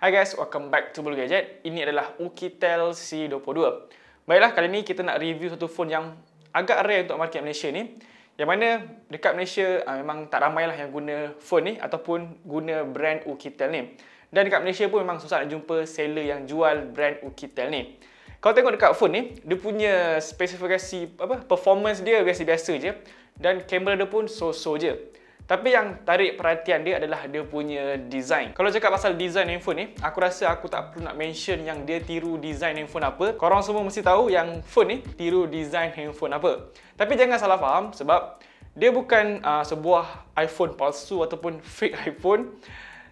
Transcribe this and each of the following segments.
Hi guys, welcome back to Bulu Gadget. Ini adalah Oukitel C22. Baiklah, kali ni kita nak review satu phone yang agak rare untuk market Malaysia ni. Yang mana dekat Malaysia memang tak ramai lah yang guna phone ni ataupun guna brand Oukitel ni. Dan dekat Malaysia pun memang susah nak jumpa seller yang jual brand Oukitel ni. Kalau tengok dekat phone ni, dia punya spesifikasi performance dia biasa-biasa je. Dan kamera dia pun so-so je. Tapi yang tarik perhatian dia adalah dia punya design. Kalau cakap pasal design handphone ni, aku rasa aku tak perlu nak mention yang dia tiru design handphone apa. Korang semua mesti tahu yang phone ni tiru design handphone apa. Tapi jangan salah faham sebab dia bukan sebuah iPhone palsu ataupun fake iPhone.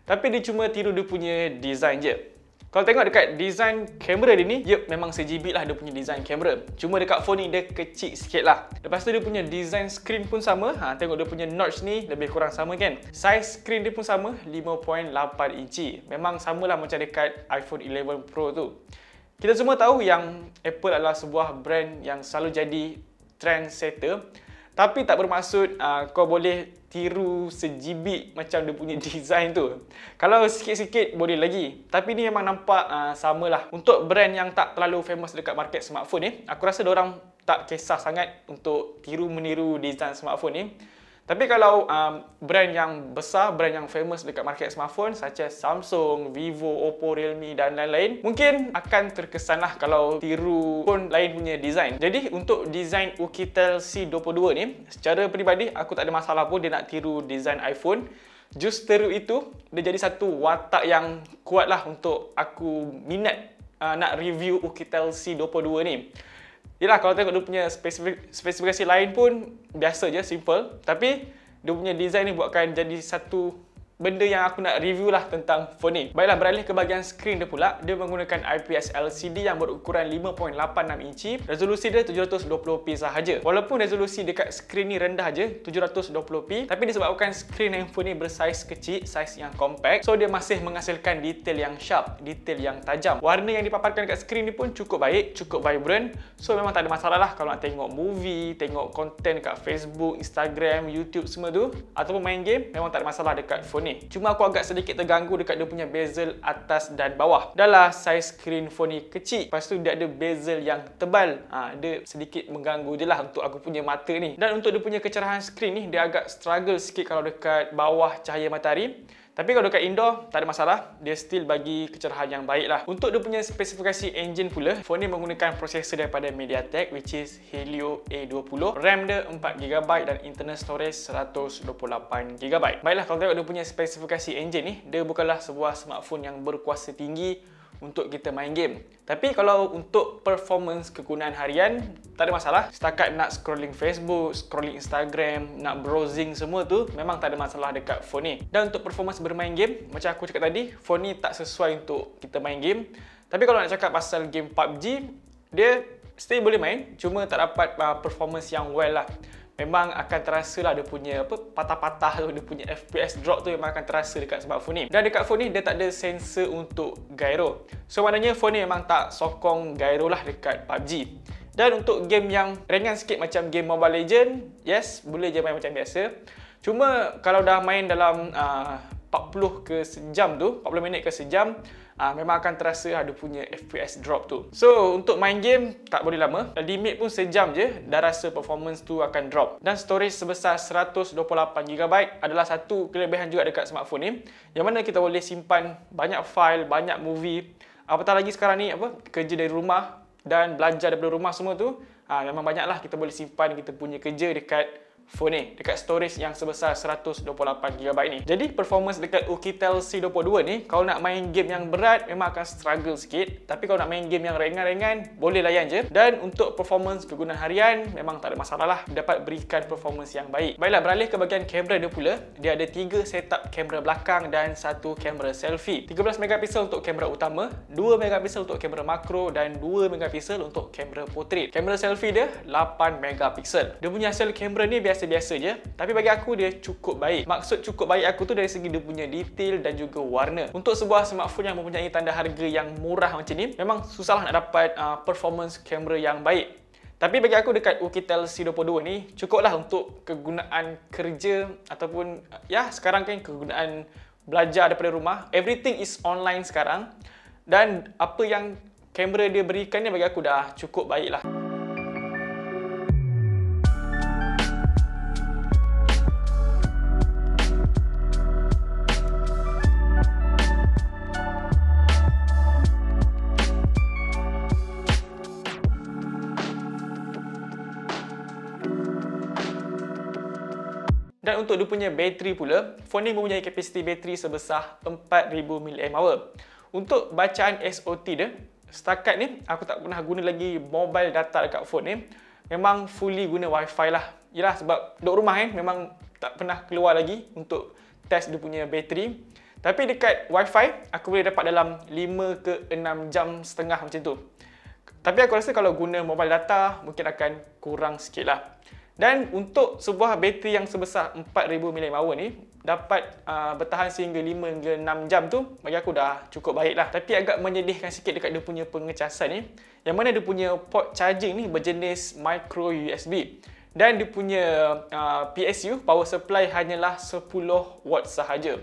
Tapi dia cuma tiru dia punya design je. Kalau tengok dekat design kamera dia ni, memang sejibit lah dia punya design kamera. Cuma dekat phone ni dia kecil sikit lah. Lepas tu dia punya design screen pun sama. Tengok dia punya notch ni lebih kurang sama kan. Size screen dia pun sama, 5.8 inci. Memang samalah macam dekat iPhone 11 Pro tu. Kita semua tahu yang Apple adalah sebuah brand yang selalu jadi trendsetter. Tapi tak bermaksud kau boleh tiru sejibit macam dia punya design tu. Kalau sikit-sikit boleh lagi. Tapi ni memang nampak samalah. Untuk brand yang tak terlalu famous dekat market smartphone ni, aku rasa diorang tak kisah sangat untuk tiru-meniru design smartphone ni. Tapi kalau brand yang besar, brand yang famous dekat market smartphone such as Samsung, Vivo, Oppo, Realme dan lain-lain, mungkin akan terkesan lah kalau tiru phone lain punya design. Jadi untuk design Oukitel C22 ni, secara peribadi aku tak ada masalah pun dia nak tiru design iPhone. Justru itu, dia jadi satu watak yang kuat lah untuk aku minat nak review Oukitel C22 ni. Yelah, kalau tengok dia punya spesifikasi lain pun biasa je, simple. Tapi dia punya design ni buatkan jadi satu benda yang aku nak review lah tentang phone ni. Baiklah, beralih ke bahagian screen dia pula. Dia menggunakan IPS LCD yang berukuran 5.86 inci. Resolusi dia 720p sahaja. Walaupun resolusi dekat screen ni rendah je, 720p. Tapi disebabkan screen handphone ni bersaiz kecil, saiz yang compact, so dia masih menghasilkan detail yang sharp, detail yang tajam. Warna yang dipaparkan dekat screen ni pun cukup baik, cukup vibrant. So memang tak ada masalah lah kalau nak tengok movie, tengok konten dekat Facebook, Instagram, YouTube semua tu. Ataupun main game, memang tak ada masalah dekat phone ni. Cuma aku agak sedikit terganggu dekat dia punya bezel atas dan bawah. Dah lah saiz screen phone ni kecil, lepas tu dia ada bezel yang tebal. Dia sedikit mengganggu je lah untuk aku punya mata ni. Dan untuk dia punya kecerahan screen ni, dia agak struggle sikit kalau dekat bawah cahaya matahari. Tapi kalau dekat indoor, tak ada masalah. Dia still bagi kecerahan yang baik lah. Untuk dia punya spesifikasi engine pula, phone ni menggunakan prosesor daripada MediaTek, which is Helio A20. RAM dia 4GB dan internal storage 128GB. Baiklah, kalau tengok dia punya spesifikasi engine ni, dia bukanlah sebuah smartphone yang berkuasa tinggi untuk kita main game. Tapi kalau untuk performance kegunaan harian, tak ada masalah. Setakat nak scrolling Facebook, scrolling Instagram, nak browsing semua tu, memang tak ada masalah dekat phone ni. Dan untuk performance bermain game, macam aku cakap tadi, phone ni tak sesuai untuk kita main game. Tapi kalau nak cakap pasal game PUBG, dia still boleh main, cuma tak dapat performance yang well lah. Memang akan terasa lah dia punya patah-patah tu, dia punya FPS drop tu memang akan terasa dekat smartphone ni. Dan dekat phone ni dia tak ada sensor untuk gyro. So maknanya phone ni memang tak sokong gyro lah dekat PUBG. Dan untuk game yang ringan sikit macam game Mobile Legend, yes, boleh je main macam biasa. Cuma kalau dah main dalam 40 ke sejam tu, 40 minit ke sejam, memang akan terasa ada punya FPS drop tu. So untuk main game tak boleh lama. Limit pun sejam je dah rasa performance tu akan drop. Dan storage sebesar 128GB adalah satu kelebihan juga dekat smartphone ni, yang mana kita boleh simpan banyak file, banyak movie. Apatah lagi sekarang ni kerja dari rumah dan belajar daripada rumah semua tu, memang banyaklah kita boleh simpan kita punya kerja dekat phone ni, dekat storage yang sebesar 128GB ni. Jadi performance dekat Oukitel C22 ni, kalau nak main game yang berat memang akan struggle sikit. Tapi kalau nak main game yang ringan-ringan, boleh layan je. Dan untuk performance kegunaan harian, memang tak ada masalah lah, dapat berikan performance yang baik. Baiklah, beralih ke bahagian kamera dia pula. Dia ada 3 setup kamera belakang dan 1 kamera selfie. 13MP untuk kamera utama, 2MP untuk kamera makro dan 2MP untuk kamera portrait. Kamera selfie dia 8MP. Dia punya hasil kamera ni biasa je, tapi bagi aku dia cukup baik. Maksud cukup baik aku tu dari segi dia punya detail dan juga warna. Untuk sebuah smartphone yang mempunyai tanda harga yang murah macam ni, memang susahlah nak dapat performance kamera yang baik. Tapi bagi aku dekat Oukitel C22 ni cukuplah untuk kegunaan kerja ataupun ya sekarang kan kegunaan belajar daripada rumah. Everything is online sekarang. Dan apa yang kamera dia berikan ni bagi aku dah cukup baik lah. Dan untuk dia punya bateri pula, phone ni mempunyai kapasiti bateri sebesar 4000 mAh. Untuk bacaan SOT dia, setakat ni aku tak pernah guna lagi mobile data dekat phone ni. Memang fully guna wifi lah. Yelah sebab duduk rumah memang tak pernah keluar lagi untuk test dia punya bateri. Tapi dekat wifi, aku boleh dapat dalam 5 ke 6 jam setengah macam tu. Tapi aku rasa kalau guna mobile data, mungkin akan kurang sikit lah. Dan untuk sebuah bateri yang sebesar 4000 mAh ni dapat bertahan sehingga 5 hingga 6 jam tu, bagi aku dah cukup baik lah. Tapi agak menyedihkan sikit dekat dia punya pengecasan ni, yang mana dia punya port charging ni berjenis micro USB. Dan dia punya PSU, power supply, hanyalah 10 watt sahaja.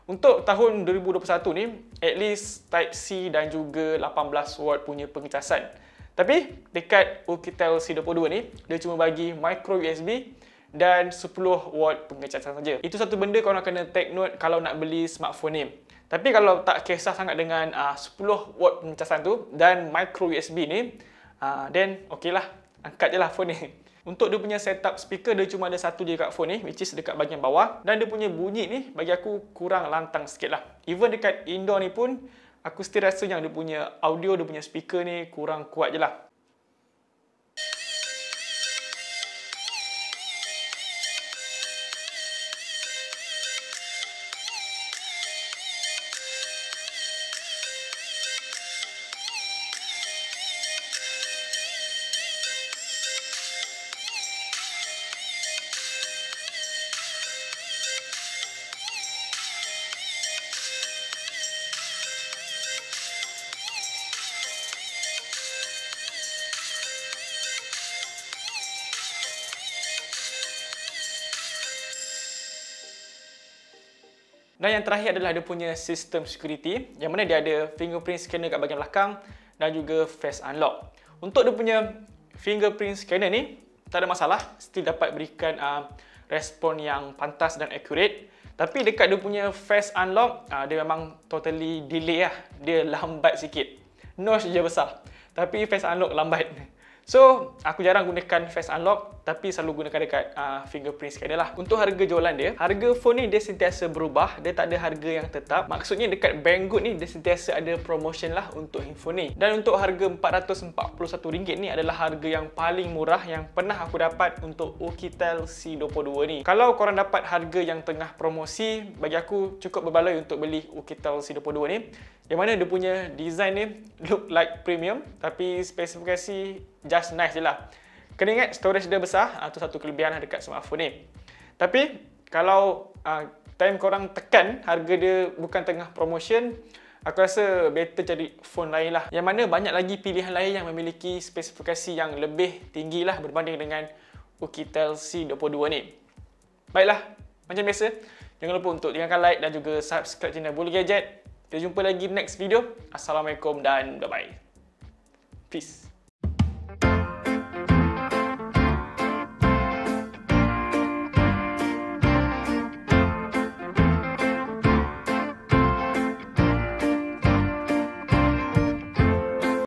Untuk tahun 2021 ni, at least Type-C dan juga 18 watt punya pengecasan. Tapi dekat Oukitel C22 ni, dia cuma bagi micro USB dan 10 watt pengecasan saja. Itu satu benda korang kena take note kalau nak beli smartphone ni. Tapi kalau tak kisah sangat dengan 10 watt pengecasan tu dan micro USB ni, then okey lah, angkat je lah phone ni. Untuk dia punya setup speaker, dia cuma ada satu je dekat phone ni, which is dekat bahagian bawah. Dan dia punya bunyi ni bagi aku kurang lantang sikit lah. Even dekat indoor ni pun, aku still rasa yang dia punya audio, dia punya speaker ni kurang kuat je lah. Dan yang terakhir adalah dia punya sistem security, yang mana dia ada fingerprint scanner kat bahagian belakang dan juga face unlock. Untuk dia punya fingerprint scanner ni, tak ada masalah, still dapat berikan respon yang pantas dan accurate. Tapi dekat dia punya face unlock, dia memang totally delay lah. Dia lambat sikit. Notch je besar, tapi face unlock lambat. So, aku jarang gunakan face unlock, tapi selalu gunakan dekat fingerprint scanner lah. Untuk harga jualan dia, harga phone ni dia sentiasa berubah, dia tak ada harga yang tetap. Maksudnya dekat Banggood ni, dia sentiasa ada promotion lah untuk handphone ni. Dan untuk harga RM441 ni adalah harga yang paling murah yang pernah aku dapat untuk Oukitel C22 ni. Kalau korang dapat harga yang tengah promosi, bagi aku cukup berbaloi untuk beli Oukitel C22 ni. Yang mana dia punya design ni look like premium, tapi spesifikasi just nice je lah. Kena ingat storage dia besar, itu satu kelebihan dekat smartphone ni. Tapi kalau time korang tekan harga dia bukan tengah promotion, aku rasa better cari phone lain lah. Yang mana banyak lagi pilihan lain yang memiliki spesifikasi yang lebih tinggi lah berbanding dengan Oukitel C22 ni. Baiklah, macam biasa, jangan lupa untuk tinggalkan like dan juga subscribe channel Bulu Gadget. Kita jumpa lagi next video. Assalamualaikum dan bye-bye. Peace.